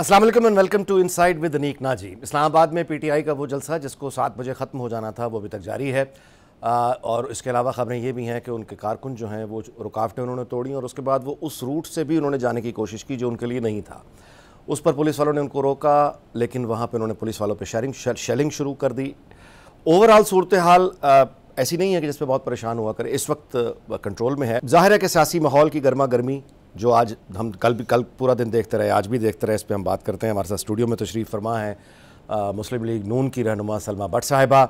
अस्सलाम वालेकुम and welcome to inside with Aneeq Naji. Islamabad में पीटीआई का वो जलसा जिसको 7 बजे ख़त्म हो जाना था वो अभी तक जारी है। और इसके अलावा ख़बरें ये भी हैं कि उनके कारकुन जो हैं वो रुकावटें उन्होंने तोड़ी और उसके बाद वो उस रूट से भी उन्होंने जाने की कोशिश की जो उनके लिए नहीं था। उस पर पुलिस वालों ने उनको रोका, लेकिन वहाँ पर उन्होंने पुलिस वालों पर शेलिंग शुरू कर दी। ओवरऑल सूरत हाल ऐसी नहीं है कि जिस पर बहुत परेशान हुआ करे, इस वक्त कंट्रोल में है। ज़ाहिर है कि सियासी माहौल की गर्मा गर्मी जो आज हम कल पूरा दिन देखते रहे, आज भी देखते रहे, इस पर हम बात करते हैं। हमारे साथ स्टूडियो में तशरीफ़ फरमा है मुस्लिम लीग नून की रहनुमा सलमा भट्ट साहिबा।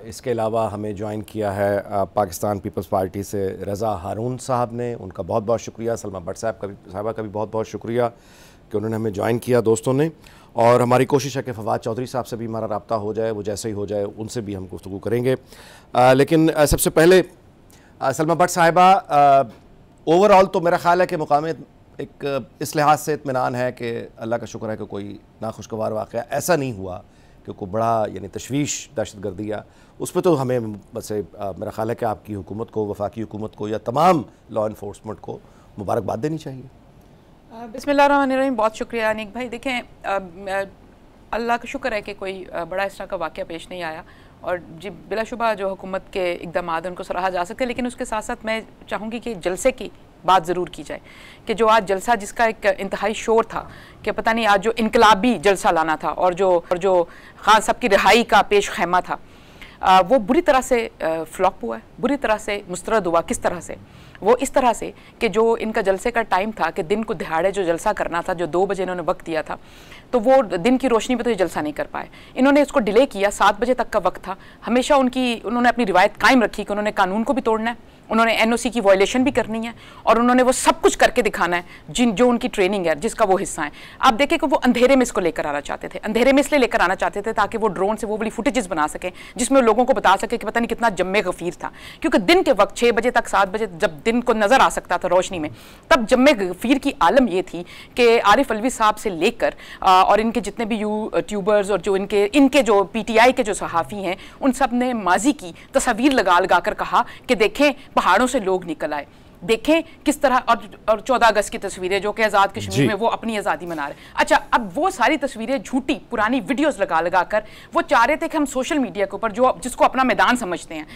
इसके अलावा हमें ज्वाइन किया है पाकिस्तान पीपल्स पार्टी से रज़ा हारून साहब ने, उनका बहुत बहुत शुक्रिया। सलमा भट्ट साहिबा का भी बहुत बहुत शुक्रिया कि उन्होंने हमें ज्वाइन किया दोस्तों ने। और हमारी कोशिश है कि फवाद चौधरी साहब से भी हमारा रब्ता हो जाए, वो जैसे ही हो जाए उनसे भी हम गुफ्तगू करेंगे। लेकिन सबसे पहले सलमा भट्ट साहिबा, ओवरऑल तो मेरा ख़्याल है कि मुकाम एक इस लिहाज से इत्मीनान है कि अल्लाह का शुक्र है कि कोई नाखुशगवार वाक़या ऐसा नहीं हुआ कि कोई बड़ा यानी तशवीश दहशतगर्दी या उस पर तो हमें बस मेरा ख़्याल है कि आपकी हुकूमत को, वफाकी हुकूमत को या तमाम लॉ इन्फोर्समेंट को मुबारकबाद देनी चाहिए। बिस्मिल्लाहिर्रहमानिर्रहीम, बहुत शुक्रिया अनीक भाई। देखें, अल्लाह का शुक्र है कि कोई बड़ा इस तरह का वाक़या पेश नहीं आया और जी बिलाशुबा जो हुकूमत के इक़दाम उनको सराहा जा सकते हैं। लेकिन उसके साथ साथ मैं चाहूँगी कि जलसे की बात ज़रूर की जाए कि जो आज जलसा जिसका एक इंतहाई शोर था कि पता नहीं आज जो इनकलाबी जलसा लाना था और जो खान साहब की रिहाई का पेश खैमा था वो बुरी तरह से फ्लॉप हुआ है, बुरी तरह से मुस्तरद हुआ। किस तरह से? वो इस तरह से कि जो इनका जलसे का टाइम था कि दिन को दिहाड़े जो जलसा करना था, जो 2 बजे इन्होंने वक्त दिया था, तो वो दिन की रोशनी में तो ये जलसा नहीं कर पाए। इन्होंने इसको डिले किया, 7 बजे तक का वक्त था। हमेशा उन्होंने अपनी रिवायत कायम रखी कि उन्होंने कानून को भी तोड़ना है, उन्होंने एनओसी की वायलेशन भी करनी है और उन्होंने वो सब कुछ करके दिखाना है जो उनकी ट्रेनिंग है, जिसका वो हिस्सा है। आप देखें कि वो अंधेरे में इसको लेकर आना चाहते थे। अंधेरे में इसलिए लेकर आना चाहते थे ताकि वो ड्रोन से वो वाली फुटेजेस बना सकें जिसमें लोगों को बता सके कि पता नहीं कितना जम्मे गफीर था। क्योंकि दिन के वक्त 6 बजे तक 7 बजे जब दिन को नजर आ सकता था रोशनी में, तब जम्मे गफीर की आलम ये थी कि आरिफ अलवी साहब से लेकर और इनके जितने भी यूट्यूबर्स और जो इनके जो पीटीआई के जो सहाफ़ी हैं, उन सब ने माजी की तस्वीर लगा कर कहा कि देखें पहाड़ों से लोग निकल आए, देखें किस तरह। और 14 अगस्त की तस्वीरें जो कि आज़ाद कश्मीर में वो अपनी आज़ादी मना रहे। अच्छा, अब वो सारी तस्वीरें झूठी पुरानी वीडियोस लगा कर वो चाह रहे थे कि हम सोशल मीडिया के ऊपर जिसको अपना मैदान समझते हैं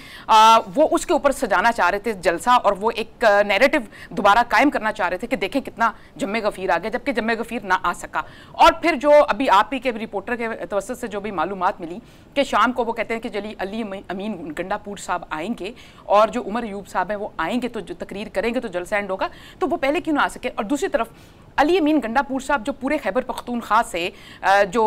वो उसके ऊपर सजाना चाह रहे थे जलसा, और वो एक नैरेटिव दोबारा कायम करना चाह रहे थे कि देखें कितना जम्मे गफीर आ गया, जबकि जम्मे गफीर ना आ सका। और फिर जो अभी आप ही के रिपोर्टर के तवस्सुत से जो भी मालूमात मिली कि शाम को वो कहते हैं कि अली अमीन गंडापुर साहब आएंगे और जो उमर अयूब साहब हैं वो आएंगे तो जो तकरीर करेंगे तो जलसा एंड होगा, तो वो पहले क्यों ना आ सके। और दूसरी तरफ अली अमीन गंडापुर साहब जो पूरे खैबर पख्तूनख्वा से जो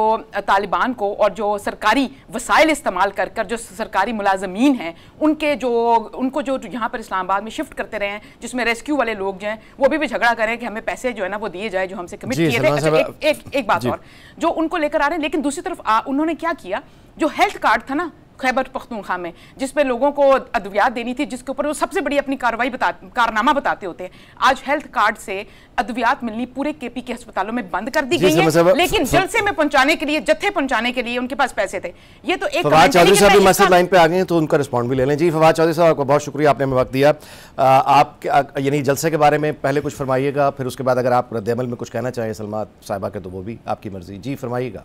तालिबान को और जो सरकारी वसाइल इस्तेमाल कर जो सरकारी मुलाजमीन हैं उनको जो यहाँ पर इस्लामाबाद में शिफ्ट करते रहे हैं, जिसमें रेस्क्यू वाले लोग जो हैं वो भी झगड़ा करें कि हमें पैसे जो है ना वो दिए जाए जो हमसे कमिट किए थे। अच्छा, एक बात और जो उनको लेकर आ रहे हैं। लेकिन दूसरी तरफ उन्होंने क्या किया, जो हेल्थ कार्ड था ना खैबर पख्तूनख्वा में जिसपे लोगों को अद्वियात देनी थी, जिसके ऊपर वो सबसे बड़ी अपनी कारनामा बताते होते हैं, आज हेल्थ कार्ड से अद्वियात मिलनी पूरे केपी के अस्पतालों में बंद कर दी गई है। लेकिन जलसे में पहुंचाने के लिए, जत्थे पहुंचाने के लिए उनके पास पैसे थे। ये तो एक फवाद चौधरी साहब भी मसद लाइन पे आ गए हैं तो उनका रिस्पॉन्ड भी ले लें। जी फवाद चौधरी साहब, आपको बहुत शुक्रिया, आपने हमें वक्त दिया। आप यानी जलसे के बारे में पहले कुछ फरमाइएगा, फिर उसके बाद अगर आप रद्द-ए-अमल में कुछ कहना चाहें सलमा साहिबा के तो वो भी आपकी मर्जी। जी फरमाइएगा।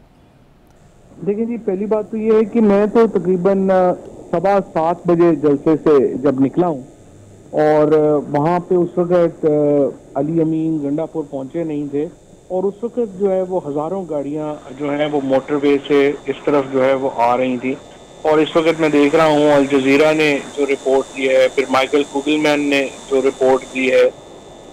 देखिए जी, पहली बात तो ये है कि मैं तो तकरीबन 7:15 बजे जलसे से जब निकला हूँ और वहाँ पे उस वक्त अली अमीन गंडापुर पहुँचे नहीं थे और उस वक्त जो है वो हज़ारों गाड़ियाँ जो है वो मोटरवे से इस तरफ जो है वो आ रही थी। और इस वक्त मैं देख रहा हूँ अल जज़ीरा ने जो रिपोर्ट दी है, फिर माइकल कुगलमैन ने जो रिपोर्ट दी है।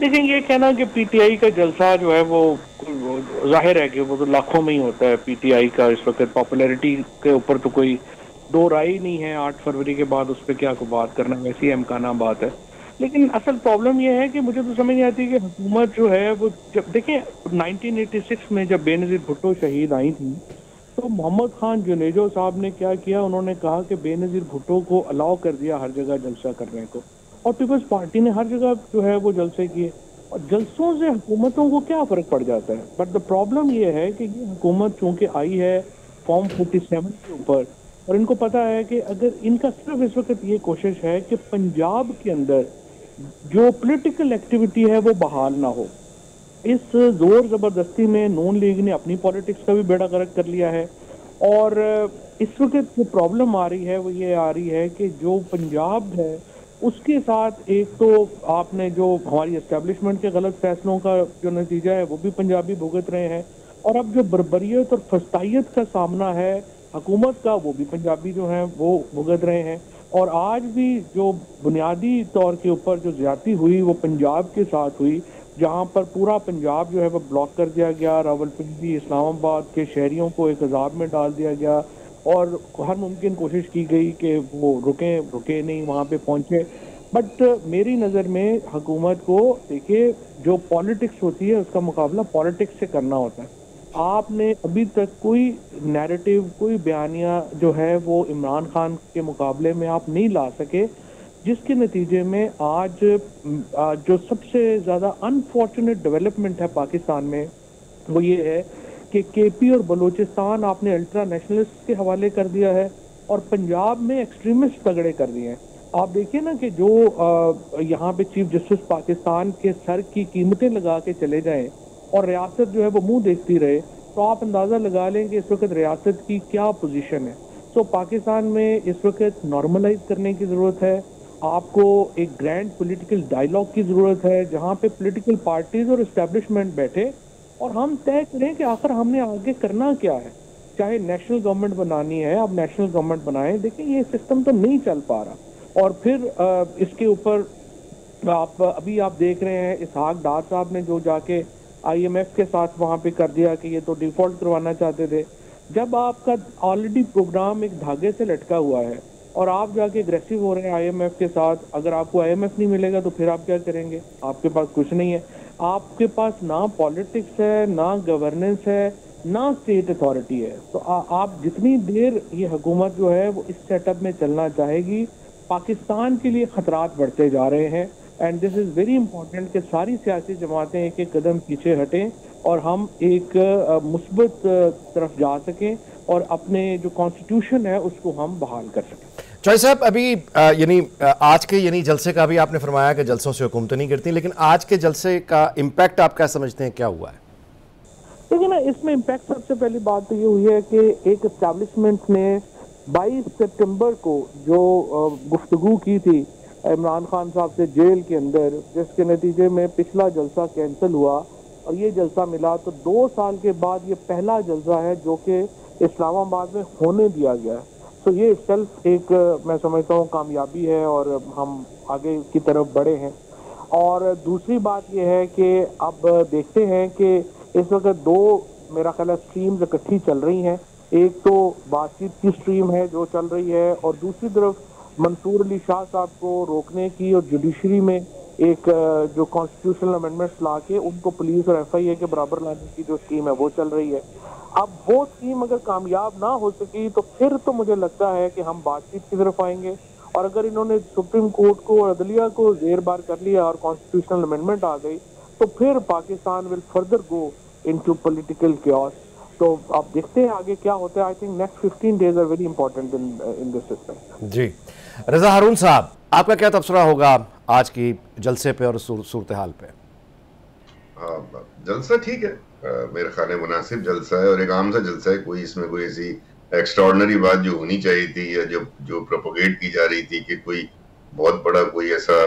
लेकिन ये कहना कि पीटीआई का जलसा जो है वो जाहिर है कि वो तो लाखों में ही होता है। पीटीआई का इस वक्त पॉपुलैरिटी के ऊपर तो कोई दो राय ही नहीं है। 8 फरवरी के बाद उस पर क्या को बात करना, वैसी अमकाना बात है। लेकिन असल प्रॉब्लम ये है कि मुझे तो समझ नहीं आती कि हुकूमत जो है वो, जब देखें 1986 में जब बेनज़ीर भुट्टो शहीद आई थी तो मोहम्मद खान जुनेजो साहब ने क्या किया, उन्होंने कहा कि बेनज़ीर भुट्टो को अलाउ कर दिया हर जगह जलसा करने को, और पीपल्स पार्टी ने हर जगह जो है वो जलसे किए। और जलसों से हुकूमतों को क्या फ़र्क पड़ जाता है। बट द प्रॉब्लम ये है कि ये हुकूमत चूँकि आई है फॉर्म 47 के ऊपर, और इनको पता है कि अगर इनका सिर्फ इस वक्त ये कोशिश है कि पंजाब के अंदर जो पॉलिटिकल एक्टिविटी है वो बहाल ना हो, इस जोर जबरदस्ती में नून लीग ने अपनी पॉलिटिक्स का भी बेड़ा गर्क कर लिया है। और इस वक्त जो प्रॉब्लम आ रही है वो ये आ रही है कि जो पंजाब है उसके साथ एक तो आपने जो हमारी एस्टेब्लिशमेंट के गलत फैसलों का जो नतीजा है वो भी पंजाबी भुगत रहे हैं, और अब जो बर्बरियत और फस्तायत का सामना है हुकूमत का वो भी पंजाबी जो हैं वो भुगत रहे हैं। और आज भी जो बुनियादी तौर के ऊपर जो ज्यादती हुई वो पंजाब के साथ हुई, जहां पर पूरा पंजाब जो है वो ब्लॉक कर दिया गया, रावलपिंडी इस्लामाबाद के शहरियों को एक अजाब में डाल दिया गया और हर मुमकिन कोशिश की गई कि वो रुके नहीं, वहां पे पहुंचे। बट मेरी नज़र में हुकूमत को देखिए जो पॉलिटिक्स होती है उसका मुकाबला पॉलिटिक्स से करना होता है। आपने अभी तक कोई नैरेटिव, कोई बयानिया जो है वो इमरान खान के मुकाबले में आप नहीं ला सके, जिसके नतीजे में आज जो सबसे ज़्यादा अनफॉर्चुनेट डेवलपमेंट है पाकिस्तान में वो ये है कि केपी और बलूचिस्तान आपने अल्ट्रा नेशनलिस्ट के हवाले कर दिया है और पंजाब में एक्सट्रीमिस्ट तगड़े कर दिए हैं। आप देखिए ना कि जो यहाँ पे चीफ जस्टिस पाकिस्तान के सर की कीमतें लगा के चले जाएं और रियासत जो है वो मुंह देखती रहे, तो आप अंदाज़ा लगा लें कि इस वक्त रियासत की क्या पोजीशन है। तो पाकिस्तान में इस वक्त नॉर्मलाइज करने की ज़रूरत है, आपको एक ग्रैंड पॉलिटिकल डायलॉग की ज़रूरत है जहाँ पे पॉलिटिकल पार्टीज और इस्टेब्लिशमेंट बैठे और हम तय करें कि आखिर हमने आगे करना क्या है। चाहे नेशनल गवर्नमेंट बनानी है, अब नेशनल गवर्नमेंट बनाएं। देखिए ये सिस्टम तो नहीं चल पा रहा। और फिर इसके ऊपर आप देख रहे हैं इसहाक डार साहब ने जो जाके IMF के साथ वहाँ पे कर दिया कि ये तो डिफॉल्ट करवाना चाहते थे। जब आपका ऑलरेडी प्रोग्राम एक धागे से लटका हुआ है और आप जाके अग्रेसिव हो रहे हैं IMF के साथ, अगर आपको IMF नहीं मिलेगा तो फिर आप क्या करेंगे? आपके पास कुछ नहीं है, आपके पास ना पॉलिटिक्स है, ना गवर्नेंस है, ना स्टेट अथॉरिटी है। तो आप जितनी देर ये हुकूमत जो है वो इस सेटअप में चलना चाहेगी, पाकिस्तान के लिए खतरात बढ़ते जा रहे हैं। And this is very important कि सारी सियासी जमातें एक एक कदम पीछे हटें और हम एक मुस्बत तरफ जा सकें और अपने जो कॉन्स्टिट्यूशन है उसको हम बहाल कर सकें। चौधरी साहब, अभी यानी आज के जलसे का भी आपने फरमाया कि जलसों से हुकूमतें नहीं गिरती, लेकिन आज के जलसे का इम्पैक्ट आप क्या समझते हैं, क्या हुआ है? देखिए ना, इसमें इम्पैक्ट सबसे पहली बात तो ये हुई है कि एक एस्टैब्लिशमेंट ने 22 सितंबर को जो गुफ्तगू की थी इमरान खान साहब से जेल के अंदर, जिसके नतीजे में पिछला जलसा कैंसिल हुआ और ये जलसा मिला, तो 2 साल के बाद ये पहला जलसा है जो कि इस्लामाबाद में होने दिया गया है। तो ये सेल्फ एक मैं समझता हूँ कामयाबी है और हम आगे की तरफ बढ़े हैं। और दूसरी बात ये है कि अब देखते हैं कि इस वक्त 2 मेरा ख्याल स्ट्रीम्स इकट्ठी चल रही हैं। एक तो बातचीत की स्ट्रीम है जो चल रही है और दूसरी तरफ मंसूर अली शाह साहब को रोकने की और जुडिशरी में एक जो कॉन्स्टिट्यूशनल अमेंडमेंट्स ला के उनको पुलिस और FIA के बराबर लाने की जो स्कीम है वो चल रही है। अब वो स्कीम अगर कामयाब ना हो सकी तो फिर तो मुझे लगता है कि हम बातचीत की तरफ आएंगे, और अगर इन्होंने सुप्रीम कोर्ट को और अदलिया को जेर बार कर लिया और कॉन्स्टिट्यूशनल अमेंडमेंट आ गई तो फिर Pakistan will further go into political chaos। तो आप देखते हैं आगे क्या होता है। I think next 15 days are very important in this respect. जी, रजा हारून साहब, आपका क्या तबसरा होगा आज की जलसे पे और सूरत हाल पे? जलसा ठीक है, मेरे ख्याल में मुनासिब जलसा है और एक आम सा जलसा है। कोई इसमें कोई ऐसी एक्स्ट्राऑर्डिनरी बात जो होनी चाहिए थी या जो प्रोपोगेट की जा रही थी कि कोई बहुत बड़ा कोई ऐसा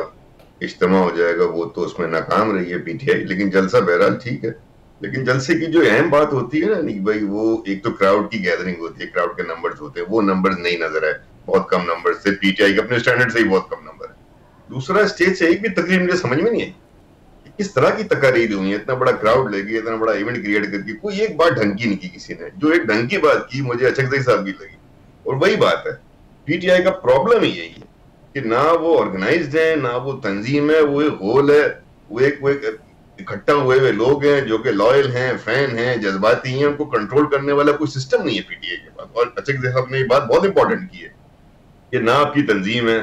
इज्तिमा हो जाएगा, वो तो उसमें नाकाम रही है PTI। लेकिन जलसा बहरहाल ठीक है। लेकिन जलसे की जो अहम बात होती है ना नहीं भाई, वो एक तो क्राउड की गैदरिंग होती है, क्राउड के नंबर्स होते हैं, वो नंबर्स नहीं नजर आए, बहुत कम नंबर से, PTI के अपने स्टैंडर्ड से ही बहुत कम नंबर है। दूसरा, स्टेज से एक भी तकरीर मुझे समझ में नहीं आई किस तरह की तकारीर हुई है, इतना बड़ा क्राउड लेके, इतना बड़ा इवेंट क्रिएट करके कोई एक बात ढंग की नहीं की किसी ने। जो एक ढंग की बात की मुझे अचकज़ई साहब की लगी। और वही बात है, PTI का प्रॉब्लम ही यही है कि ना वो ऑर्गेनाइज्ड है, ना वो तंजीम है, वो एक होल है, वो एक इकट्ठा हुए हुए लोग हैं जो कि लॉयल हैं, फैन हैं, जज्बाती हैं, उनको कंट्रोल करने वाला कोई सिस्टम नहीं है PTI के पास। और अचकज़ई साहब ने ये बात बहुत इंपॉर्टेंट की है कि ना आपकी तंजीम है,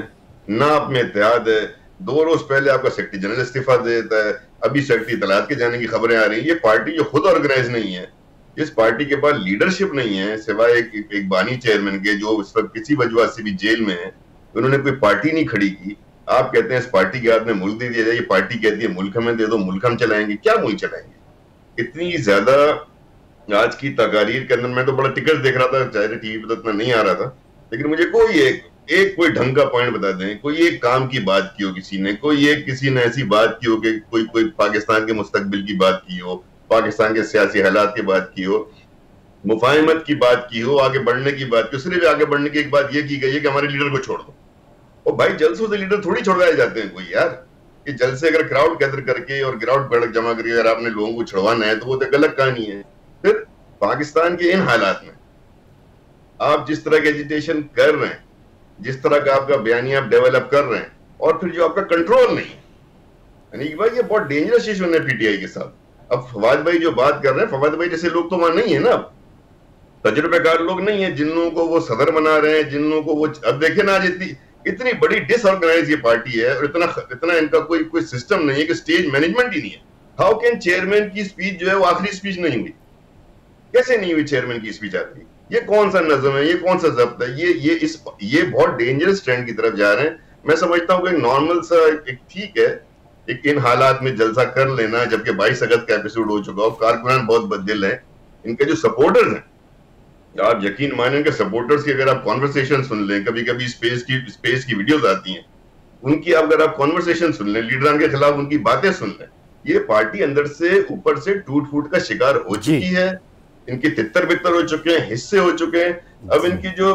ना आप में इत्तेहाद है। 2 रोज पहले आपका सेक्रेटरी जनरल इस्तीफा दे देता है, अभी सेक्रेटरी तलात के जाने की खबरें आ रही हैं। ये पार्टी जो खुद ऑर्गेनाइज नहीं है, इस पार्टी के पास लीडरशिप नहीं है सिवाय एक बानी चेयरमैन के जो इस वक्त किसी वजह से भी जेल में है, उन्होंने कोई पार्टी नहीं खड़ी की। आप कहते हैं इस पार्टी के हाथ में मुल्क दे दिया जाए, ये पार्टी कहती है मुल्क हमें दे दो, मुल्क हम चलाएंगे। क्या मुल्क चलाएंगे? इतनी ज्यादा आज की तकारीर के अंदर, मैं तो बड़ा टिकट देख रहा था, चाहे टीवी पे तो इतना नहीं आ रहा था, लेकिन मुझे कोई ढंग का पॉइंट बता दें, कोई एक काम की बात की हो किसी ने, किसी ने ऐसी बात की हो कि कोई पाकिस्तान के मुस्तकबिल की बात की हो, पाकिस्तान के सियासी हालात की बात की हो, मुफाहिमत की बात की हो, आगे बढ़ने की बात की हो। सिर्फ आगे बढ़ने की एक बात ये की गई है कि हमारे लीडर को छोड़ दो। और भाई जलसों से लीडर थोड़ी छुड़वाए जाते हैं कोई यार, कि जलसे अगर क्राउड गैदर करके और क्राउड भड़क जमा करके अगर आपने लोगों को छुड़वाना है तो वो तो गलत कहानी है। फिर पाकिस्तान के इन हालात में आप जिस तरह के एजिटेशन कर रहे हैं, जिस तरह का आपका बयानी आप डेवलप कर रहे हैं, और फिर जो आपका कंट्रोल नहीं है, यानी कि भाई ये बहुत डेंजरस इशू है पीटीआई के साथ। अब फवाद भाई जो बात कर रहे हैं, फवाद भाई जैसे लोग तो वहां नहीं है ना, तजुर्बेकार लोग नहीं है, जिन लोगों को वो सदर बना रहे हैं, जिन लोगों को वो, अब देखे ना आज इतनी बड़ी डिसऑर्गेनाइज ये पार्टी है और इतना इनका कोई सिस्टम नहीं है, कि स्टेज मैनेजमेंट ही नहीं है। हाउ कैन चेयरमैन की स्पीच जो है वो आखिरी स्पीच नहीं हुई? कैसे नहीं हुई चेयरमैन की स्पीच आखिरी? ये कौन सा नज़म है, ये कौन सा जब्त है? ये बहुत डेंजरस ट्रेंड की तरफ जा रहे हैं। मैं समझता हूँ कि नॉर्मल सा एक ठीक है, एक इन हालात में जलसा कर लेना, जबकि 22 अगस्त का एपिसोड हो चुका हो, कारकुनान बहुत बददिल है, इनके जो सपोर्टर्स हैं, आप यकीन माने कि सपोर्टर्स की अगर आप कॉन्वर्सेशन सुन लें, कभी कभी स्पेस की वीडियोस आती हैं उनकी, अगर आप कॉन्वर्सेशन सुन लें, लीडरान के खिलाफ उनकी बातें सुन लें, ये पार्टी अंदर से ऊपर से टूट फूट का शिकार हो चुकी है। इनके तितर बितर हो चुके हैं, हिस्से हो चुके हैं। अब इनकी जो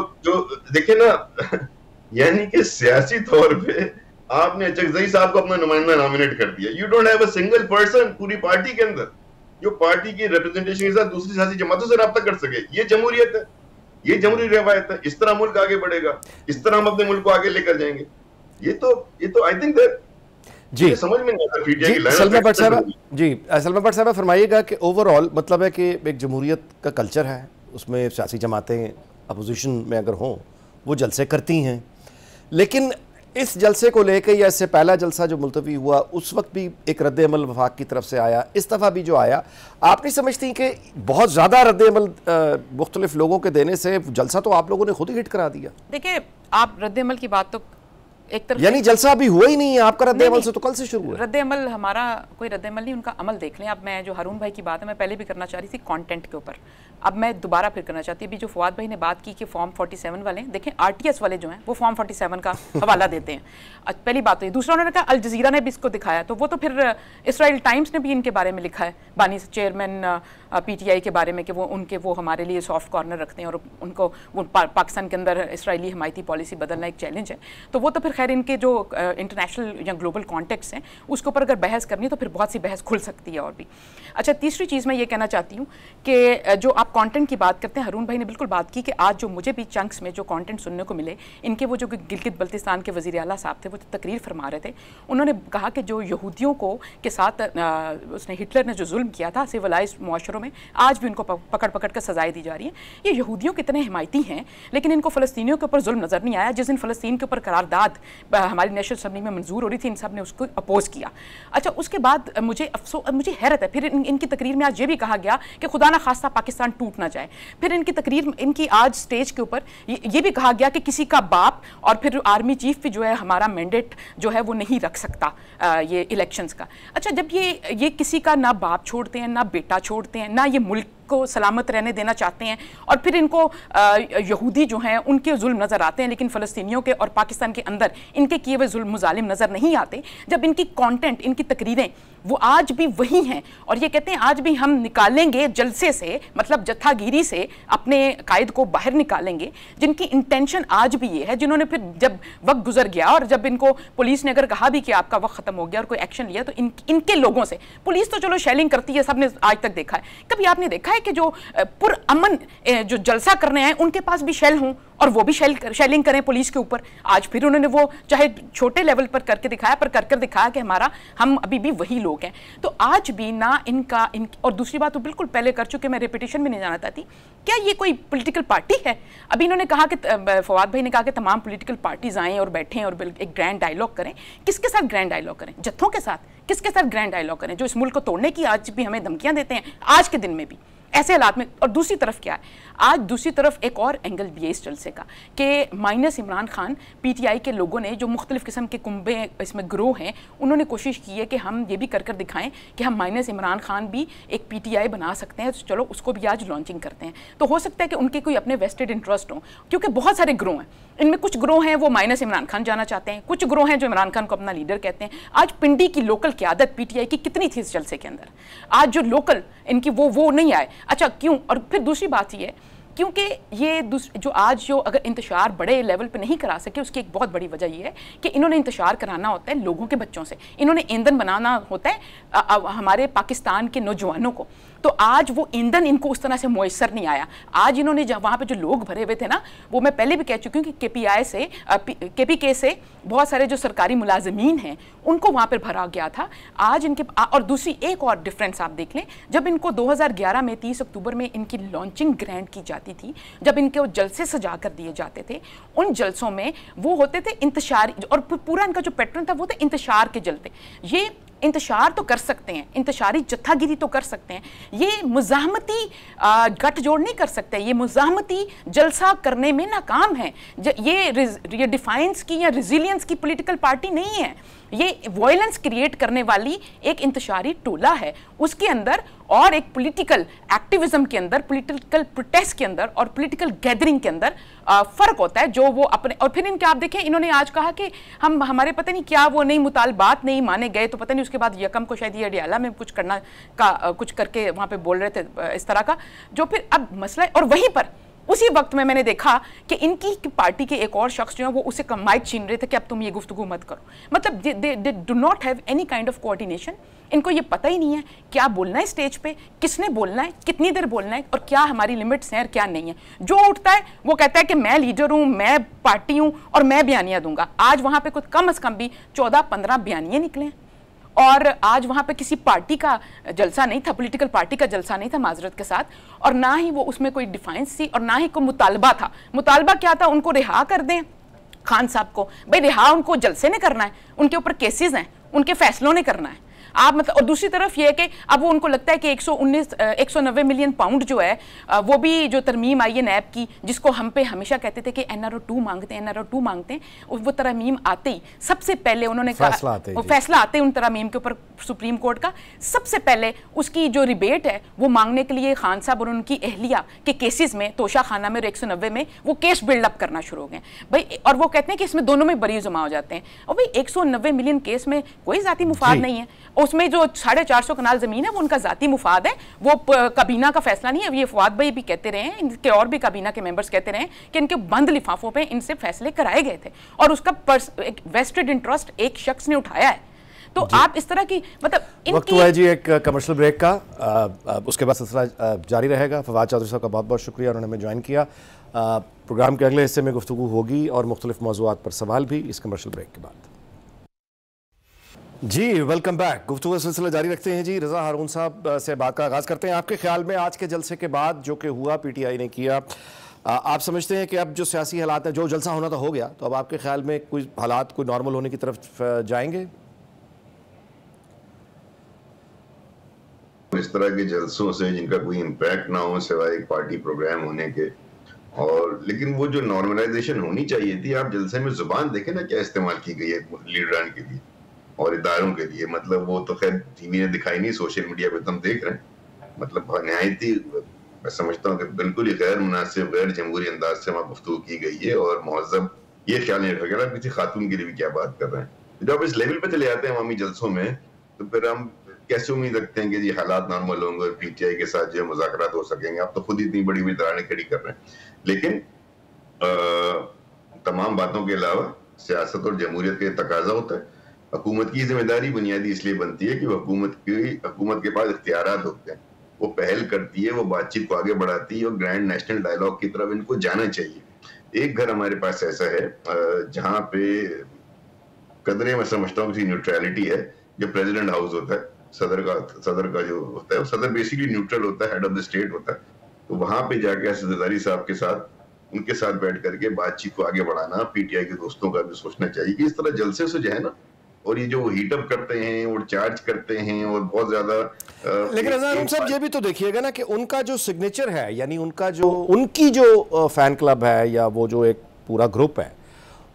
देखे ना यानी कि सियासी तौर पे आपने चकजई साहब को अपना नुमाइंदा नॉमिनेट कर दिया। You don't have a single person पूरी पार्टी के अंदर जो पार्टी की रिप्रेजेंटेशन के साथ दूसरी सियासी जमातों से रब्ता कर सके। ये जमहूरियत है, ये जमहूरी रवायत है। इस तरह मुल्क आगे बढ़ेगा, इस तरह हम अपने मुल्क को आगे लेकर जाएंगे। ये तो आई थिंक दैट जी समझ में नहीं आता पीटीआई की लाइन। सलमा भट्ट साहब, जी सलमा भट्ट साहब फरमाइएगा कि ओवरऑल मतलब है कि एक जमहूरियत का कल्चर है, उसमें सियासी जमातें अपोजिशन में अगर हों वो जलसे करती हैं, लेकिन इस जलसे को लेकर या इससे पहला जलसा जो मुलतवी हुआ उस वक्त भी एक रद्द-ए-अमल वफाक की तरफ से आया, इस दफ़ा भी जो आया, आप नहीं समझती कि बहुत ज़्यादा रद्द-ए-अमल मुख्तलिफ लोगों के देने से जलसा तो आप लोगों ने खुद ही हिट करा दिया? देखिए, आप रद्द-ए-अमल की बात तो एक तरफ, यानी जलसा अभी हुआ ही नहीं है, आपका रद्द-ए-अमल से तो कल से शुरू हुआ। रद्द-ए-अमल हमारा कोई रद्द-ए-अमल नहीं, उनका अमल देख लें। अब मैं जो हारून भाई की बात है, मैं पहले भी करना चाह रही थी कंटेंट के ऊपर, अब मैं दोबारा फिर करना चाहती हूँ। अभी जो फवाद भाई ने बात की कि फॉर्म 47 वाले, देखें आरटीएस वाले जो हैं वो फॉर्म 47 का हवाला देते हैं। पहली बात तो ये। दूसरा, उन्होंने कहा अल जजीरा ने भी इसको दिखाया, तो वो तो फिर इसराइल टाइम्स ने भी इनके बारे में लिखा है, बानी चेयरमैन पीटीआई के बारे में, कि वो हमारे लिए सॉफ्ट कॉर्नर रखते हैं और उनको वो पाकिस्तान के अंदर इसराइली हमायती पॉलिसी बदलना एक चैलेंज है। तो वो तो फिर खैर इनके जो इंटरनेशनल या ग्लोबल कॉन्टेक्स्ट हैं उसके ऊपर अगर बहस करनी है तो फिर बहुत सी बहस खुल सकती है और भी। अच्छा, तीसरी चीज़ मैं ये कहना चाहती हूँ कि जो आप कंटेंट की बात करते हैं, हारून भाई ने बिल्कुल बात की कि आज जो मुझे भी चंक्स में जो कंटेंट सुनने को मिले, इनके वो जो गिलगित बल्तिस्तान के वज़ीर आला साहब थे, वो तकरीर फरमा रहे थे, उन्होंने कहा कि जो यहूदियों को के साथ उसने हिटलर ने जो जुल्म किया था सिविलाइज मुआशरों में, आज भी उनको पकड़ कर सजाएं दी जा रही हैं। ये यहूदियों के इतने हिमायती हैं, लेकिन इनको फ़लस्तीनियों के ऊपर जुल्म नज़र नहीं आया। जिस दिन फ़लस्तीन के ऊपर करारदाद हमारी नेशनल असम्बली में मंजूर हो रही थी, इन सब ने उसको अपोज किया। अच्छा, उसके बाद मुझे हैरत है, फिर इनकी तकरीर में आज ये भी कहा गया कि खुदा ना खास्ता पाकिस्तान टूट ना जाए। फिर इनकी तकरीर, इनकी आज स्टेज के ऊपर ये भी कहा गया कि किसी का बाप और फिर आर्मी चीफ भी जो है हमारा मैंडेट जो है वो नहीं रख सकता ये इलेक्शंस का। अच्छा, जब ये किसी का ना बाप छोड़ते हैं, ना बेटा छोड़ते हैं, ना ये मुल्क को सलामत रहने देना चाहते हैं, और फिर इनको यहूदी जो हैं उनके जुल्म नज़र आते हैं, लेकिन फ़लस्तीनियों के और पाकिस्तान के अंदर इनके किए हुए जुल्म मुजालिम नज़र नहीं आते। जब इनकी कंटेंट, इनकी तकरीरें वो आज भी वही हैं, और ये कहते हैं आज भी हम निकालेंगे जलसे से, मतलब जत्थागिरी से अपने कायद को बाहर निकालेंगे, जिनकी इंटेंशन आज भी ये है, जिन्होंने फिर जब वक्त गुजर गया और जब इनको पुलिस ने अगर कहा भी कि आपका वक्त ख़त्म हो गया और कोई एक्शन लिया, तो इनके लोगों से, पुलिस तो चलो शेलिंग करती है, सबने आज तक देखा है, कभी आपने देखा है कि जो पुरअमन जो जलसा करने आए उनके पास भी शेल हों और वो भी शेलिंग करें पुलिस के ऊपर? आज फिर उन्होंने वो चाहे छोटे लेवल पर करके दिखाया, पर कर दिखाया कि हम अभी भी वही लोग हैं। तो आज भी ना और दूसरी बात तो बिल्कुल पहले कर चुके, मैं रिपीटिशन में नहीं जाना चाहती, क्या ये कोई पॉलिटिकल पार्टी है? अभी इन्होंने कहा कि फवाद भाई ने कहा कि तमाम पॉलिटिकल पार्टीज आएँ और बैठें और एक ग्रैंड डायलॉग करें। किसके साथ ग्रैंड डायलॉग करें? जत्थों के साथ? किसके साथ ग्रैंड डायलॉग करें जो इस मुल्क को तोड़ने की आज भी हमें धमकियां देते हैं, आज के दिन में भी? ऐसे हालात में। और दूसरी तरफ क्या है, आज दूसरी तरफ एक और एंगल भी है इस जलसे का कि माइनस इमरान खान पीटीआई के लोगों ने जो मुख्तलिफ किस्म के कुंबे इसमें ग्रो हैं, उन्होंने कोशिश की है कि हम ये भी कर कर दिखाएं कि हम माइनस इमरान खान भी एक पीटीआई बना सकते हैं, तो चलो उसको भी आज लॉन्चिंग करते हैं। तो हो सकता है कि उनके कोई अपने वेस्टेड इंटरेस्ट हों, क्योंकि बहुत सारे ग्रो हैं, इनमें कुछ ग्रो हैं वो माइनस इमरान खान जाना चाहते हैं, कुछ ग्रो हैं जो इमरान खान को अपना लीडर कहते हैं। आज पिंडी की लोकल क़यादत पीटीआई की कितनी थी इस जलसे के अंदर, आज जो लोकल इनकी वो नहीं आए। अच्छा क्यों? और फिर दूसरी बात ये है क्योंकि ये जो आज जो अगर इंतशार बड़े लेवल पे नहीं करा सके, उसकी एक बहुत बड़ी वजह ये है कि इन्होंने इंतशार कराना होता है लोगों के बच्चों से, इन्होंने ईंधन बनाना होता है हमारे पाकिस्तान के नौजवानों को। तो आज वो ईंधन इनको उस तरह से मुयसर नहीं आया। आज इन्होंने वहाँ पे जो लोग भरे हुए थे ना, वो मैं पहले भी कह चुकी हूँ कि केपीआई से केपीके से बहुत सारे जो सरकारी मुलाजमीन हैं उनको वहाँ पर भरा गया था। आज इनके और दूसरी एक और डिफरेंस आप देख लें, जब इनको 2011 में 30 अक्टूबर में इनकी लॉन्चिंग ग्रैंड की जाती थी, जब इनके वो जलसे सजा कर दिए जाते थे, उन जलसों में वो होते थे इंतशारी, और पूरा इनका जो पैटर्न था वो थे इंतशार के जलते। ये इंतशार तो कर सकते हैं, इंतशारी जत्थागिरी तो कर सकते हैं, ये मुज़ाहमती गठजोड़ नहीं कर सकते, ये मुज़ाहमती जलसा करने में नाकाम है। ये डिफाइंस की या रिजिलियंस की पॉलिटिकल पार्टी नहीं है, ये वायलेंस क्रिएट करने वाली एक इंतशारी टोला है। उसके अंदर और एक पॉलिटिकल एक्टिविज्म के अंदर, पॉलिटिकल प्रोटेस्ट के अंदर और पॉलिटिकल गैदरिंग के अंदर फ़र्क होता है जो वो अपने। और फिर इनके आप देखें, इन्होंने आज कहा कि हमारे पता नहीं क्या वो नहीं मुतालबात नहीं माने गए, तो पता नहीं उसके बाद यकम को शायद ये अडियाला में कुछ करना का कुछ करके वहाँ पे बोल रहे थे इस तरह का, जो फिर अब मसला है। और वहीं पर उसी वक्त में मैंने देखा कि इनकी पार्टी के एक और शख्स जो है वो उसे माइक छीन रहे थे कि अब तुम ये गुफ्तगू मत करो। मतलब they do not have any kind of coordination. इनको ये पता ही नहीं है क्या बोलना है स्टेज पे, किसने बोलना है, कितनी देर बोलना है, और क्या हमारी लिमिट्स हैं और क्या नहीं है। जो उठता है वो कहता है कि मैं लीडर हूँ, मैं पार्टी हूँ और मैं बयानियाँ दूंगा। आज वहाँ पे कुछ कम से कम भी 14-15 बयानिए निकले हैं, और आज वहाँ पे किसी पार्टी का जलसा नहीं था, पॉलिटिकल पार्टी का जलसा नहीं था माजरत के साथ, और ना ही वो उसमें कोई डिफाइंस थी और ना ही कोई मुतालबा था। मुतालबा क्या था? उनको रिहा कर दें खान साहब को, भाई रिहा उनको जलसे ने करना है, उनके ऊपर केसेस हैं, उनके फैसलों ने करना है आप मतलब। और दूसरी तरफ ये है कि अब वो उनको लगता है कि 190 मिलियन पाउंड जो है वो भी जो तरमीम आई है नैब की, जिसको हम पे हमेशा कहते थे कि NRO2 मांगते हैं, NRO2 मांगते हैं, वो तरमीम आते ही सबसे पहले उन्होंने कहा, वो फैसला आते ही उन तरमीम के ऊपर सुप्रीम कोर्ट का, सबसे पहले उसकी जो रिबेट है वो मांगने के लिए खान साहब और उनकी अहलिया के केसेस में, तोशा खाना में और 190 में वो केस बिल्डअप करना शुरू हो गए भाई। और वो कहते हैं कि इसमें दोनों में बरी जमा हो जाते हैं। और भाई 190 मिलियन केस में कोई जाती मुफाद नहीं है, उसमें जो 450 कनाल जमीन है वो उनका जाती मुफाद है, वो काबीना का फैसला नहीं है। ये फवाद भाई भी कहते रहे हैं, इनके और भी काबीना के मेंबर्स कहते रहे कि इनके बंद लिफाफों पे इनसे फैसले कराए गए थे, और उसका एक वेस्टेड इंटरेस्ट एक शख्स ने उठाया है। तो आप इस तरह की मतलब वक्त हुआ है जी एक कमर्शियल ब्रेक का, उसके बाद सिलसिला जारी रहेगा। फवाद चौधरी साहब का बहुत बहुत शुक्रिया, उन्होंने हमें ज्वाइन किया। प्रोग्राम के अगले हिस्से में गुफ्तगू होगी और मुख्तलिफ मौज़ूआत पर सवाल भी इस कमर्शियल ब्रेक के बाद। जी वेलकम बैक। गुफ्तगू का सिलसिला जारी रखते हैं जी। रज़ा हारून साहब से बात का आगाज़ करते हैं। आपके ख्याल में आज के जलसे के बाद जो कि हुआ, पीटीआई ने किया, आप समझते हैं कि अब जो सियासी हालात हैं, जो जलसा होना तो हो गया, तो अब आपके ख्याल में कोई हालात कोई नॉर्मल होने की तरफ जाएंगे? इस तरह के जलसों से जिनका कोई इम्पैक्ट ना हो सिवाय एक पार्टी प्रोग्राम होने के, और लेकिन वो जो नॉर्मलाइजेशन होनी चाहिए थी, आप जलसे में जुबान देखें ना क्या इस्तेमाल की गई है लीडरान के लिए और इदारों के लिए। मतलब वो तो खैर टीवी ने दिखाई नहीं, सोशल मीडिया पे तुम देख रहे हैं। मतलब निहायत ही मैं समझता हूँ कि बिल्कुल ही गैर मुनासिब, गैर जमहूरी अंदाज से वहाँ गुफ्तगू की गई है, और मुहज़्ज़ब ये ख्याल नहीं रखा गया किसी खातून के लिए भी क्या बात कर रहे हैं। जब इस लेवल पे चले जाते हैं अवामी जलसों में, तो फिर हम कैसे उम्मीद रखते हैं कि ये हालात नॉर्मल होंगे और पीटीआई के साथ जो मुज़ाकरात हो सकेंगे। आप तो खुद ही इतनी बड़ी बड़ी दरारें खड़ी कर रहे हैं। लेकिन तमाम बातों के अलावा सियासत और जमहूरियत का तकाजा होता है। हुकूमत की जिम्मेदारी बुनियादी इसलिए बनती है कि हुकूमत के पास इख्तियारात होते हैं, वो पहल करती है, वो बातचीत को आगे बढ़ाती है, और ग्रैंड नेशनल डायलॉग की तरफ इनको जाना चाहिए। एक घर हमारे पास ऐसा है जहाँ पे कदरे मैं समझता हूँ किसी न्यूट्रलिटी है, जो प्रेसिडेंट हाउस होता है, सदर का जो होता है, सदर बेसिकली न्यूट्रल होता है, हेड ऑफ द स्टेट होता है। तो वहां पे जाके असददारी साहब के साथ, उनके साथ बैठ करके बातचीत को आगे बढ़ाना पीटीआई के दोस्तों का भी सोचना चाहिए कि इस तरह जलसे से जो है ना, और ये जो हीटअप करते हैं और चार्ज करते हैं और बहुत ज्यादा लेकिन अजहर साहब ये भी तो देखिएगा ना कि उनका जो सिग्नेचर है, यानी उनका जो उनकी जो फैन क्लब है या वो जो एक पूरा ग्रुप है,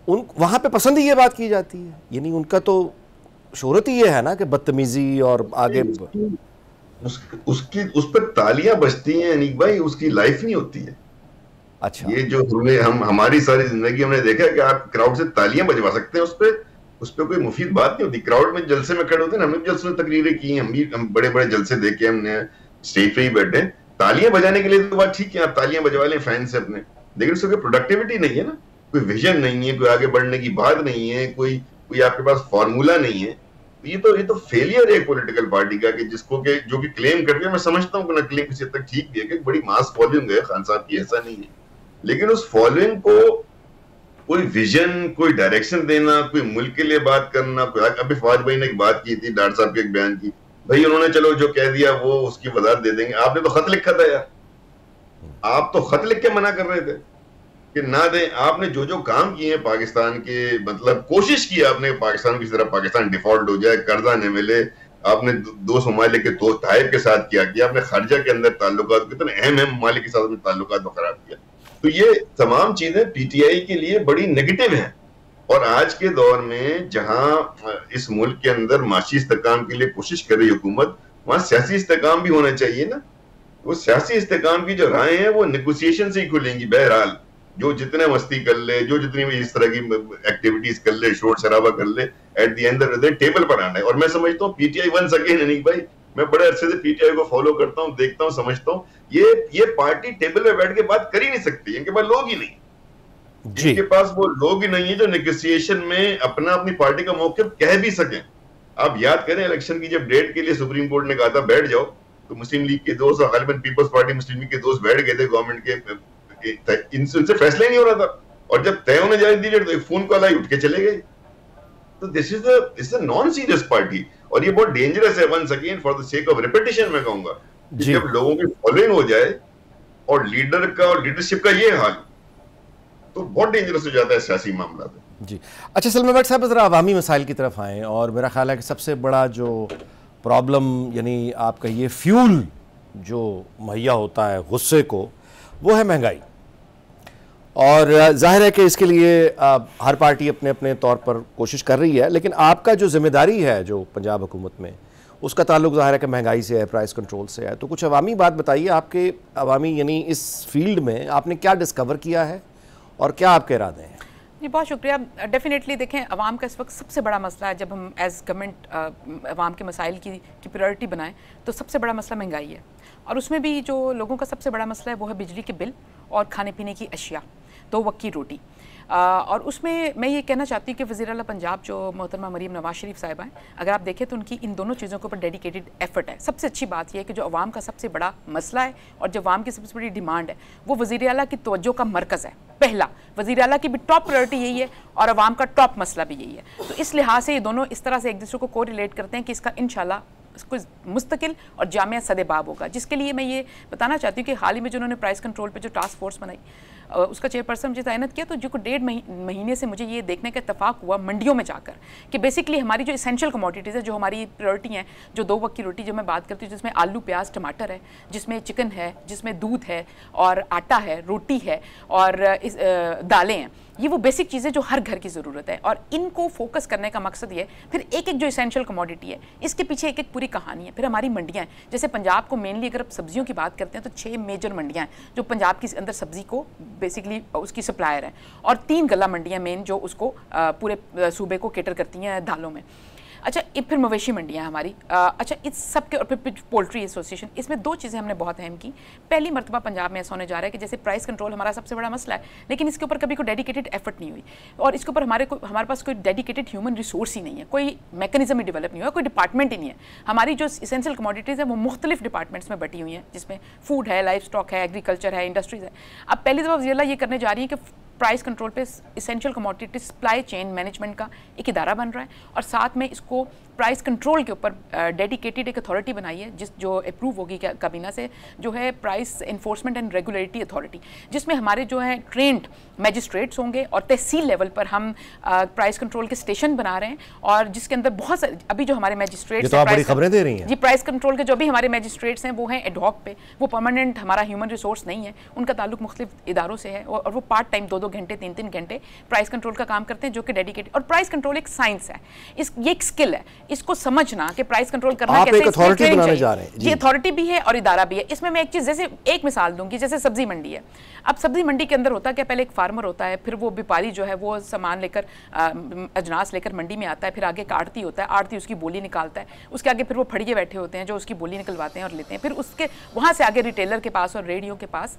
उन वहाँ पे पसंद ही ये बात की जाती है, यानी उनका तो शोहरत ही ये है ना कि बदतमीजी और आगे उसकी उस पर तालियां बजती हैं अनीक भाई, उसकी लाइफ नहीं होती है। अच्छा, ये जो हुए हमारी सारी जिंदगी हमने देखा है कि आप क्राउड से तालियां बजवा सकते हैं, उस पर कोई मुफीद बात नहीं होती। क्राउड में जलसे में खड़े होते हैं, हमने जलसे में तकरीरें की, हम बड़े बड़े जलसे देखे, हमने स्टेज पे ही बैठे। तालियां बजाने के लिए तो बात ठीक है, आप तालियां बजवा लें फैन से अपने, लेकिन उसकी कोई प्रोडक्टिविटी नहीं है ना, कोई विजन नहीं है, कोई आगे बढ़ने की बात नहीं है, कोई आपके पास फॉर्मूला नहीं है। ये तो फेलियर है पॉलिटिकल पार्टी का, कि जिसको के जो कि क्लेम करके, मैं समझता हूँ कि ना क्लेम किसी तक ठीक भी है कि बड़ी मास फॉलोइंग है खान साहब की, ऐसा नहीं है, लेकिन उस फॉलोइंग को कोई विजन, कोई डायरेक्शन देना, कोई मुल्क के लिए बात करना, कोई अभी फवाद भाई ने एक बात की थी डॉक्टर साहब के एक बयान की, भाई उन्होंने चलो जो कह दिया वो उसकी वजाहत दे देंगे, आपने तो खत लिखा था यार, आप तो खत लिख के मना कर रहे थे कि ना दें। आपने जो जो काम किए हैं पाकिस्तान के, मतलब कोशिश की आपने पाकिस्तान की तरफ, पाकिस्तान डिफॉल्ट हो जाए, कर्जा न मिले, आपने दो ममालिक के दो ताइब के साथ किया, आपने खर्जा के अंदर ताल्लुकात, कितने अहम ममालिक के साथ ताल्लुकात को खराब किया। तो ये तमाम चीजें पीटीआई के लिए बड़ी नेगेटिव हैं। और आज के दौर में जहां इस मुल्क के अंदर माशी इस्तेकाम के लिए कोशिश कर रही हुकूमत, वहां सियासी इस्तेकाम भी होना चाहिए ना। वो सियासी इस्तेकाम की जो राहें हैं वो नेगोशिएशन से ही खुलेंगी। बहरहाल जो जितने मस्ती कर ले, जो जितनी भी इस तरह की एक्टिविटीज कर ले, शोर शराबा कर ले, at the end of the day table पर आना है। और मैं समझता हूँ पीटीआई वंस अगेन, अनीक भाई, मैं बड़े अरसे से पीटीआई को फॉलो करता हूँ, देखता हूँ, समझता हूँ, ये पार्टी टेबल पे बैठ के बात कर ही नहीं सकती, इनके पास लोग ही नहीं, इनके पास वो लोग ही नहीं है जो नेगोशिएशन में अपनी पार्टी का मौक़िफ़ कह भी सकें। आप याद करें इलेक्शन की जब डेट के लिए सुप्रीम कोर्ट ने कहा था बैठ जाओ, तो मुस्लिम लीग के दोस्त, गालिबन पीपल्स पार्टी मुस्लिम लीग के दोस्त बैठ गए थे गवर्नमेंट के, इनसे फैसला ही नहीं हो रहा था, और जब तय होने जा रही थी तो एक फोन कॉल आई, उठ के चले गए। तो this is a non serious party, और ये बहुत डेंजरस है। Once again for the sake of repetition मैं कहूंगा, जब लोगों की फॉलोइंग हो जाए और लीडर का और लीडरशिप का ये हाल, तो बहुत डेंजरस हो जाता है सियासी मामला जी। अच्छा सलमान भट्ट साहब, जरा अवामी मसाइल की तरफ आएँ, और मेरा ख्याल है कि सबसे बड़ा जो प्रॉब्लम, यानी आप कहिए फ्यूल जो मुहैया होता है गुस्से को, वो है महंगाई। और जाहिर है कि इसके लिए हर पार्टी अपने अपने तौर पर कोशिश कर रही है, लेकिन आपका जो जिम्मेदारी है जो पंजाब हुकूमत में, उसका ताल्लुक जाहिर है कि महंगाई से है, प्राइस कंट्रोल से है। तो कुछ अवामी बात बताइए, आपके अवामी यानी इस फील्ड में आपने क्या डिस्कवर किया है और क्या आपके इरादे हैं? जी बहुत शुक्रिया। डेफिनेटली देखें, अवाम का इस वक्त सबसे बड़ा मसला है, जब हम एज गवर्नमेंट अवाम के मसाइल की प्रायोरिटी बनाएं, तो सबसे बड़ा मसला महंगाई है। और उसमें भी जो लोगों का सबसे बड़ा मसला है वो है बिजली के बिल और खाने पीने की अशिया, 2 वक्त की रोटी। और उसमें मैं ये कहना चाहती हूँ कि वज़ीर आला पंजाब जो मोहतरमा मरीम नवाज शरीफ साहिबा हैं, अगर आप देखें तो उनकी इन दोनों चीज़ों के ऊपर डेडिकेटेड एफर्ट है। सबसे अच्छी बात यह है कि जो अवाम का सबसे बड़ा मसला है और जो अवाम की सबसे बड़ी डिमांड है, वो वज़ीर आला की तवज्जो का मरकज़ है। पहला, वज़ीर आला की भी टॉप प्रायोरिटी यही है और अवाम का टॉप मसला भी यही है। तो इस लिहाज से ये दोनों इस तरह से एक दूसरे को कोरिलेट करते हैं कि इसका इंशाल्लाह इसको मुस्तकिल और जामिया सदेबाब होगा। जिसके लिए मैं ये बताना चाहती हूँ कि हाल ही में जो उन्होंने प्राइस कंट्रोल पे जो टास्क फोर्स बनाई, उसका चेयरपर्सन मुझे तैनात किया, तो जो 1.5 महीने से मुझे ये देखने का इत्तेफाक हुआ मंडियों में जाकर कि बेसिकली हमारी जो इसेंशियल कमोडिटीज़ है, जो हमारी प्रायोरिटी हैं, जो 2 वक्त की रोटी जो मैं बात करती हूँ, जिसमें आलू, प्याज, टमाटर है, जिसमें चिकन है, जिसमें दूध है और आटा है, रोटी है और दालें हैं, ये वो बेसिक चीज़ें जो हर घर की ज़रूरत है। और इनको फोकस करने का मकसद ये, फिर एक एक जो इसेंशियल कमोडिटी है, इसके पीछे एक एक पूरी कहानी है। फिर हमारी मंडियाँ हैं, जैसे पंजाब को मेनली अगर आप सब्जियों की बात करते हैं तो 6 मेजर मंडियाँ हैं जो पंजाब की अंदर सब्जी को बेसिकली उसकी सप्लायर हैं, और 3 गला मंडियाँ मेन जो उसको पूरे सूबे को केटर करती हैं दालों में। अच्छा, फिर मवेशी मंडियाँ हमारी। अच्छा, इस सब के, और फिर पोल्ट्री एसोसिएशन, इसमें 2 चीज़ें हमने बहुत अहम की। पहली मरतबा पंजाब में ऐसा होने जा रहा है कि जैसे प्राइस कंट्रोल हमारा सबसे बड़ा मसला है, लेकिन इसके ऊपर कभी कोई डेडिकेटेड एफर्ट नहीं हुई, और इसके ऊपर हमारे पास कोई डेडिकेटेड ह्यूमन रिसोर्स ही नहीं है, कोई मैकेनिज्म ही डेवलप नहीं हुआ, कोई डिपार्टमेंट ही नहीं है। हमारी जो इसेंशियल कमोडिटीज़ है वो मुख्तलिफ डिपार्टमेंट्स में बटी हुई हैं, जिसमें फूड है, लाइफ स्टॉक है, एग्रीकल्चर है, इंडस्ट्रीज़ है। अब पहली दफ़ा वज़ीर आला ये करने जा रही है कि प्राइस कंट्रोल पे essential commodity supply chain management का एक इदारा बन रहा है, और साथ में इसको प्राइस कंट्रोल के ऊपर डेडिकेटेड एक अथॉरिटी बनाई है जो अप्रूव होगी काबीना से, जो है price enforcement and regulatory authority, जिसमें हमारे जो है ट्रेंड मैजिस्ट्रेट्स होंगे और तहसील लेवल पर हम प्राइस कंट्रोल के स्टेशन बना रहे हैं, और जिसके अंदर बहुत सारे अभी जो हमारे मैजिस्ट्रेट्स तो आप बड़ी खबरें दे रही हैं जी, प्राइस कंट्रोल के जो भी हमारे मैजिस्ट्रेट्स हैं वो हैं एडहॉक पे, वो परमानेंट हमारा ह्यूमन रिसोर्स नहीं है, उनका ताल्लुक मुख्तलिफ इदारों से है, और वो पार्ट टाइम 2-2 घंटे 3-3 घंटे प्राइस कंट्रोल का काम करते हैं, जो कि डेडिकेटेड। और प्राइस कंट्रोल एक साइंस है, ये एक स्किल है, इसको समझना कि प्राइस कंट्रोल करना कैसे, एक अथॉरिटी बनाने जा रहे हैं जी, अथॉरिटी भी है और इदारा भी है। इसमें मैं एक चीज़, जैसे एक मिसाल दूंगी, जैसे सब्जी मंडी है। अब सब्जी मंडी के अंदर होता है क्या, पहले एक फार्मर होता है, फिर वो व्यापारी जो है वो सामान लेकर अजनास लेकर मंडी में आता है, फिर आगे काटती होता है, आड़ती उसकी बोली निकालता है, उसके आगे फिर वो फड़िए बैठे होते हैं जो उसकी बोली निकलवाते हैं और लेते हैं, फिर उसके वहाँ से आगे रिटेलर के पास और रेडियो के पास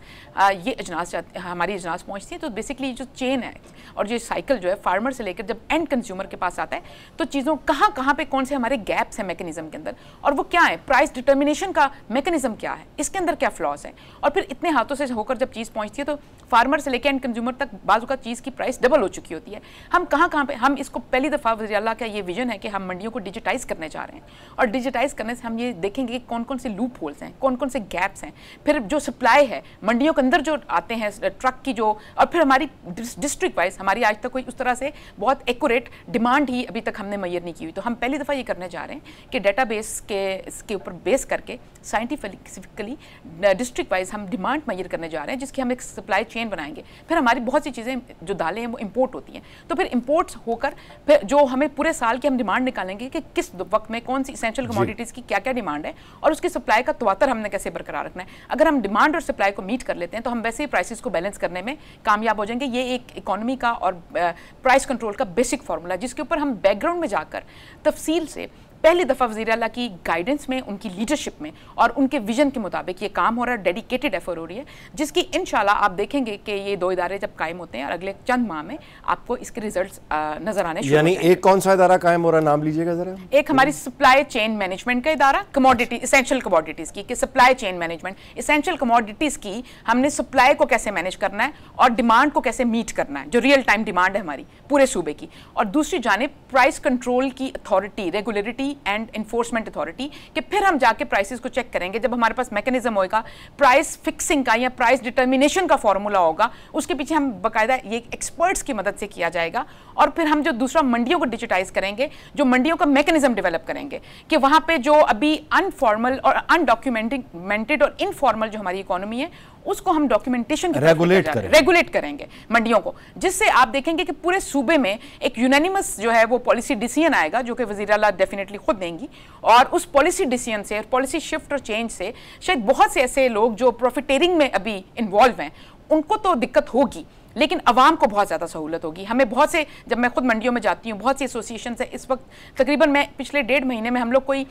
ये अजनास हमारी अजनास पहुँचती है। तो बेसिकली जो चेन है और जो साइकिल जो है फार्मर से लेकर जब एंड कंज्यूमर के पास आता है, तो चीज़ों कहाँ पे कौन से हमारे गैप्स हैं मैकेनिज्म के अंदर, और वो क्या है, प्राइस डिटर्मिनेशन का मैकेनिज्म क्या है, इसके अंदर क्या फ्लॉज है, और फिर इतने हाथों से होकर जब चीज़ पहुँचती है तो फार्मर से लेकर एंड कंज्यूमर तक बाजू का चीज़ की प्राइस डबल हो चुकी होती है। हम कहाँ पे, हम इसको पहली दफ़ा वज़ीर-ए-आला का ये विजन है कि हम मंडियों को डिजिटाइज करने जा रहे हैं, और डिजिटाइज करने से हम ये देखेंगे कि कौन कौन से लूप होल्स हैं, कौन कौन से गैप्स हैं, फिर जो सप्लाई है मंडियों के अंदर जो आते हैं ट्रक की जो, और फिर हमारी डिस्ट्रिक्ट वाइज हमारी आज तक कोई उस तरह से बहुत एक्यूरेट डिमांड ही अभी तक हमने मैयर नहीं की हुई। तो हम पहली दफ़ा ये करने जा रहे हैं कि डेटाबेस के ऊपर बेस करके साइंटिफिकली डिस्ट्रिक्ट वाइज हम डिमांड मैयर करने जा रहे हैं, जिसकी हम एक सप्लाई चेन बनाएंगे। फिर हमारी बहुत सी चीज़ें जो दालें हैं वो इंपोर्ट होती हैं, तो फिर इंपोर्ट्स होकर फिर जो हमें पूरे साल की हम डिमांड निकालेंगे कि किस वक्त में कौन सी इसेंशियल कमोडिटीज़ की क्या क्या डिमांड है, और उसकी सप्लाई का तवातर हमने कैसे बरकरार रखना है। अगर हम डिमांड और सप्लाई को मीट कर लेते हैं तो हम वैसे ही प्राइसेस को बैलेंस करने में कामयाब हो जाएंगे। ये एक इकोनॉमी का और प्राइस कंट्रोल का बेसिक फार्मूला, जिसके ऊपर हम बैकग्राउंड में जाकर तफसील से पहली दफ़ा वज़ीर-ए-आला की गाइडेंस में, उनकी लीडरशिप में और उनके विजन के मुताबिक ये काम हो रहा है, डेडिकेटेड एफर्ट हो रही है, जिसकी इंशाल्लाह आप देखेंगे कि ये 2 इदारे जब कायम होते हैं और अगले चंद माह में आपको इसके रिजल्ट्स नजर आने शुरू यानी एक कौन सा इदारा कायम हो रहा है, नाम लीजिएगा जरा। एक हमारी सप्लाई चेन मैनेजमेंट का इदारा, कमोडिटी इसेंशियल कमोडिटीज़ की, supply chain management, essential commodities की हमने सप्लाई को कैसे मैनेज करना है और डिमांड को कैसे मीट करना है, जो रियल टाइम डिमांड है हमारी पूरे सूबे की। और दूसरी जानिब प्राइस कंट्रोल की authority, regulatory and enforcement authority, कि फिर हम जाके प्राइसेस को चेक करेंगे। जब हमारे पास मैकेनिज्म होगा प्राइस फिक्सिंग का या प्राइस डिटर्मिनेशन का फॉर्मूला होगा, उसके पीछे हम बाकायदा ये एक्सपर्ट्स की मदद से किया जाएगा। और फिर हम जो दूसरा मंडियों को डिजिटाइज करेंगे, जो मंडियों का मैकेनिज्म डेवलप करेंगे कि वहाँ पे जो अभी अनफॉर्मल और अनडॉक्यूमेंटेड और इनफॉर्मल जो हमारी इकोनॉमी है, उसको हम डॉक्यूमेंटेशन रेगुलेट करेंगे मंडियों को, जिससे आप देखेंगे कि पूरे सूबे में एक यूनानिमस जो है वो पॉलिसी डिसीजन आएगा, जो कि वज़ीर-ए-आला डेफिनेटली खुद देंगी। और उस पॉलिसी डिसीजन से, पॉलिसी शिफ्ट और चेंज से शायद बहुत से ऐसे लोग जो प्रॉफिटेरिंग में अभी इन्वॉल्व हैं, उनको तो दिक्कत होगी, लेकिन अवाम को बहुत ज़्यादा सहूलत होगी। हमें बहुत से, जब मैं खुद मंडियों में जाती हूँ, बहुत सी एसोसिएशन है इस वक्त तकरीबन, मैं पिछले 1.5 महीने में हम लोग कोई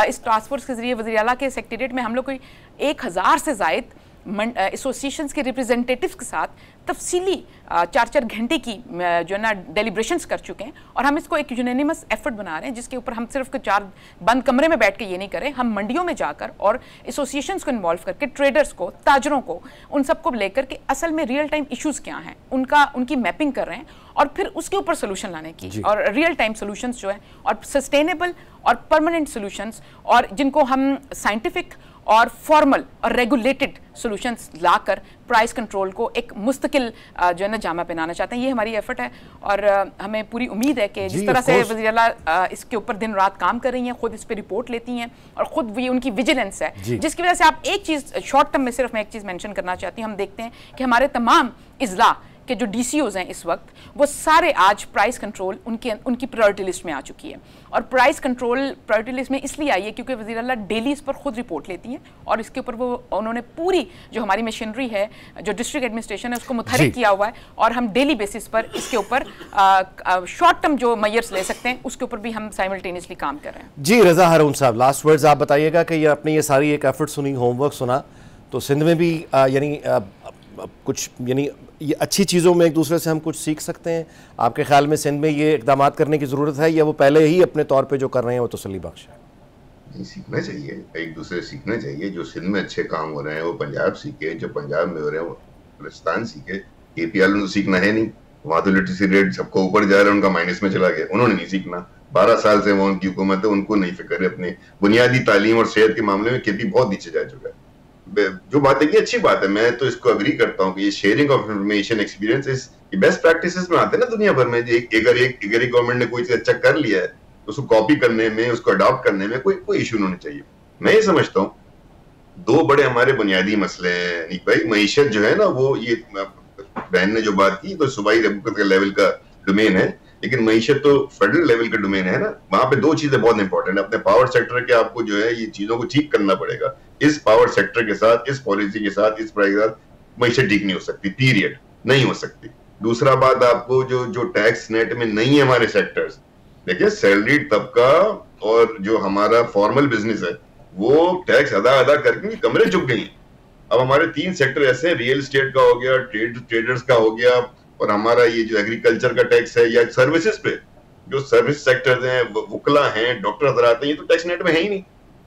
इस टास्क फोर्स के जरिए वज़ीर-ए-आला के सेक्रेटेरिएट में हम लोग कोई 1000 से ज़ायद एसोसिएशंस के रिप्रेजेंटेटिव्स के साथ तफसीली 4-4 घंटे की जो है ना डेलिब्रेशंस कर चुके हैं। और हम इसको एक यूनानिमस एफर्ट बना रहे हैं, जिसके ऊपर हम सिर्फ 4 बंद कमरे में बैठ के ये नहीं करें, हम मंडियों में जाकर और एसोसिएशंस को इन्वॉल्व करके, ट्रेडर्स को, ताजरों को, उन सबको लेकर के असल में रियल टाइम इश्यूज़ क्या हैं उनकी मैपिंग कर रहे हैं, और फिर उसके ऊपर सोल्यूशन लाने की, और रियल टाइम सोल्यूशंस जो है और सस्टेनेबल और परमानेंट सोल्यूशंस, और जिनको हम साइंटिफिक और फॉर्मल और रेगुलेटेड सॉल्यूशंस लाकर प्राइस कंट्रोल को एक मुस्तकिल जो है ना जामा पहनाना चाहते हैं। ये हमारी एफर्ट है, और हमें पूरी उम्मीद है कि जिस तरह से वज़ीर-ए-आला इसके ऊपर दिन रात काम कर रही हैं, खुद इस पर रिपोर्ट लेती हैं, और खुद भी उनकी विजिलेंस है, जिसकी वजह से आप एक चीज़ शॉर्ट टर्म में सिर्फ मैं एक चीज़ मेंशन करना चाहती हूँ। हम देखते हैं कि हमारे तमाम इजला के जो DCOs हैं इस वक्त, वो सारे आज प्राइस कंट्रोल उनकी प्रायोरिटी लिस्ट में आ चुकी है। और प्राइस कंट्रोल प्रायोरिटी लिस्ट में इसलिए आई है क्योंकि वज़ीर-ए-आला डेली इस पर खुद रिपोर्ट लेती हैं, और इसके ऊपर उन्होंने पूरी जो हमारी मशीनरी है, जो डिस्ट्रिक्ट एडमिनिस्ट्रेशन है, उसको मुतहरिक किया हुआ है, और हम डेली बेसिस पर इसके ऊपर शॉर्ट टर्म जो मेजर्स ले सकते हैं उसके ऊपर भी हम साइमल्टेनियसली काम कर रहे हैं। जी रज़ा हारून साहब, लास्ट वर्ड्स आप बताइएगा कि ये आपने ये सारी एक एफर्ट सुनी, होमवर्क सुना, तो सिंध में भी यानी कुछ यानी ये अच्छी चीज़ों में एक दूसरे से हम कुछ सीख सकते हैं। आपके ख्याल में सिंध में ये इक़दाम करने की ज़रूरत है, या वो पहले ही अपने तौर पे जो कर रहे हैं वो तसल्ली बख्श है? नहीं, सीखना चाहिए, एक दूसरे से सीखना चाहिए। जो सिंध में अच्छे काम हो रहे हैं वो पंजाब सीखे, जो पंजाब में हो रहे हैं वो बलूचिस्तान सीखे, केपी वालों ने तो सीखना है नहीं, वहां तो लिटरेसी रेट सबको ऊपर जा रहा है, उनका माइनस में चला गया, उन्होंने नहीं सीखना। 12 साल से वो उनकी हुकूमत है, उनको नहीं फिक्र है अपने बुनियादी तालीम और सेहत के मामले में। केपी बहुत नीचे जा चुका है। जो बात है कि अच्छी बात है, मैं तो इसको अग्री करता हूँ कि ये sharing of information experience best practices में आते हैं ना दुनिया भर में। अगर एक गवर्नमेंट ने कोई चीज अच्छा कर लिया है तो उसको कॉपी करने में, उसको अडॉप्ट करने में कोई इशू नहीं होना चाहिए। मैं ये समझता हूँ दो बड़े हमारे बुनियादी मसले हैं नीक भाई। मईशत जो है ना, वो ये बहन ने जो बात की तो सूबाई हुकूमत का लेवल का डोमेन है, लेकिन मईशत तो फेडरल लेवल का डोमेन है ना। वहां पे दो चीजें बहुत इंपॉर्टेंट है। अपने पावर सेक्टर के आपको जो है ये चीजों को ठीक करना पड़ेगा। इस पावर सेक्टर के साथ, इस पॉलिसी के साथ, इस प्राइस के साथ मईशत ठीक नहीं हो सकती, पीरियड नहीं हो सकती। दूसरा बात, आपको जो टैक्स नेट में नहीं है हमारे सेक्टर्स, देखिए सैलरीड तबका और जो हमारा फॉर्मल बिजनेस है वो टैक्स अदा करके कमरे चुक गई हैं। अब हमारे 3 सेक्टर ऐसे हैं, रियल एस्टेट का हो गया, ट्रेडर्स का हो गया, और हमारा ये जो एग्रीकल्चर का टैक्स है, या सर्विसेज पे जो सर्विस सेक्टर हैं, वकला हैं, डॉक्टर हजरात हैं, ये तो टैक्स नेट में है ही नहीं।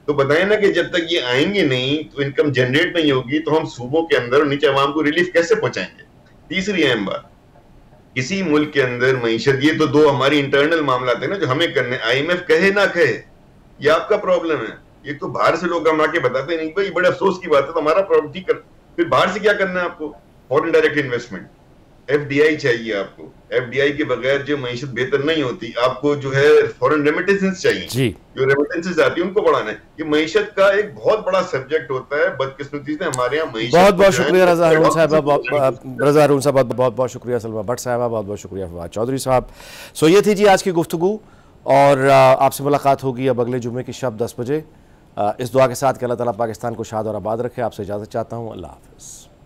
तो बताएं ना कि जब तक ये आएंगे नहीं तो इनकम जनरेट नहीं होगी, तो हम सूबों के अंदर नीचे अवाम को रिलीफ कैसे पहुंचाएंगे। तीसरी अहम बात, किसी मुल्क के अंदर मईशत, ये तो दो हमारी इंटरनल मामला है ना जो हमें करने, IMF कहे ना कहे ये आपका प्रॉब्लम है। ये तो बाहर से लोग हम आके बताते नहीं भाई, बड़े अफसोस की बात है, तो हमारा प्रॉब्लम ठीक कर। फिर बाहर से क्या करना है आपको, फॉरेन डायरेक्ट इन्वेस्टमेंट, FDI चाहिए आपको। FDI के बगैर जो मईशत बेहतर नहीं होती। आपको जो है फॉरेन रेमिटेंसेस चाहिए जी। जो रेमिटेंसेस आती है उनको बढ़ाना है। ये मईशत का एक बहुत बड़ा सब्जेक्ट होता है। बदकिस्मती से हमारे यहाँ मईशत। बहुत बहुत शुक्रिया रजा हारून साहब, बहुत बहुत शुक्रिया सलमा भट्ट साहब, बहुत बहुत शुक्रिया फवाद चौधरी साहब। सो ये थी जी आज की गुफ्तगू, और आपसे मुलाकात होगी अब अगले जुम्मे की शब 10 बजे। इस दुआ के साथ कि अल्लाह ताला पाकिस्तान को शाद और आबाद रखे। आपसे इजाज़त चाहता हूँ। अल्लाह हाफ़िज़।